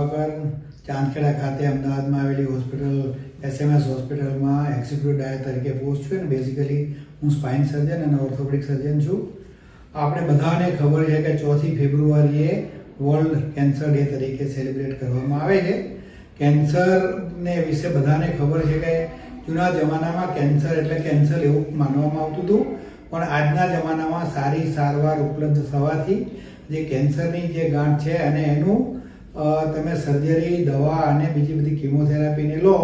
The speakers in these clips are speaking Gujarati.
પ્રભાકર ચાંદખેડા ખાતે અમદાવાદમાં આવેલી હોસ્પિટલ SMS હોસ્પિટલમાં એક્ઝિક્યુટિવ ડાયરેક્ટર તરીકે પોસ્ટ છું અને બેઝિકલી હું સ્પાઇન સર્જન અને ઓર્થોપેડિક સર્જન છું. આપણે બધાને ખબર છે કે 4 ફેબ્રુઆરીએ વર્લ્ડ કેન્સર ડે તરીકે સેલિબ્રેટ કરવામાં આવે છે. કેન્સરને વિશે બધાને ખબર છે કે જૂના જમાનામાં કેન્સર એટલે કેન્સર એવું માનવામાં આવતું હતું, પણ આજના જમાનામાં સારી સારવાર ઉપલબ્ધ થવાથી જે કેન્સરની જે ગાંઠ છે અને એનું તમે સર્જરી, દવા અને બીજી બધી કિમોથેરાપીને લો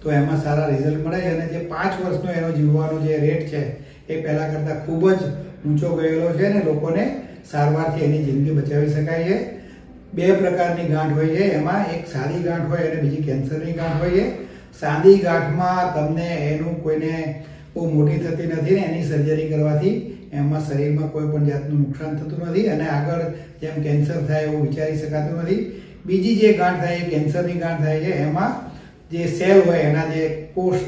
તો એમાં સારા રિઝલ્ટ મળે છે અને જે 5 વર્ષનો એનો જીવવાનો જે રેટ છે એ પહેલાં કરતાં ખૂબ જ ઊંચો ગયેલો છે અને લોકોને સારવારથી એની જિંદગી બચાવી શકાય છે. 2 પ્રકારની ગાંઠ હોય છે, એમાં એક સાદી ગાંઠ હોય અને બીજી કેન્સરની ગાંઠ હોય છે. સાદી ગાંઠમાં તમને એનું કોઈને બહુ મોટી થતી નથી ને એની સર્જરી કરવાથી એમાં શરીરમાં કોઈ પણ જાતનું નુકસાન થતું નથી અને આગળ જેમ કેન્સર થાય એવું વિચારી શકાતું નથી. બીજી જે ગાંઠ થાય એ કેન્સરની ગાંઠ થાય છે, એમાં જે સેલ હોય એના જે કોષ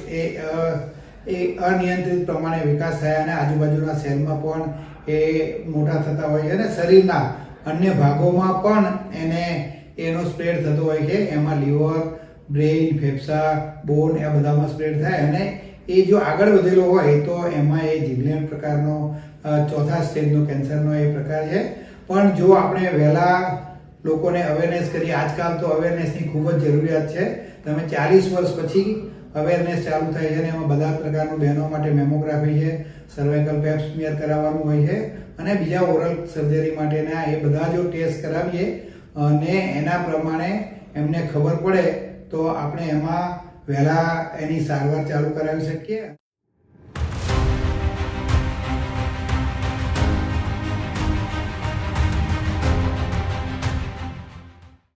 એ અનિયંત્રિત પ્રમાણે વિકાસ થાય અને આજુબાજુના સેલમાં પણ એ મોટા થતા હોય છે અને શરીરના અન્ય ભાગોમાં પણ એનો સ્પ્રેડ થતો હોય છે. એમાં લીવર, બ્રેઇન, ફેફસા, બોન એ બધામાં સ્પ્રેડ થાય અને એ જો આગળ વધેલો હોય તો એમાં એ જીવલેણ પ્રકારનો 4થા સ્ટેજનો કેન્સરનો એ પ્રકાર છે. પણ જો આપણે વહેલા લોકોને અવેરનેસ કરીએ, આજકાલ તો અવેરનેસની ખૂબ જ જરૂરિયાત છે. તમે 40 વર્ષ પછી અવેરનેસ ચાલુ થાય છે અને એમાં બધા પ્રકારનું બહેનો માટે મેમોગ્રાફી છે, સર્વાઇકલ પેપ સ્મિયર કરાવવાનું હોય છે અને બીજા ઓરલ સર્જરી માટેના એ બધા જો ટેસ્ટ કરાવીએ અને એના પ્રમાણે એમને ખબર પડે તો આપણે એમાં વહેલા એની સારવાર ચાલુ કરાવી શકીએ.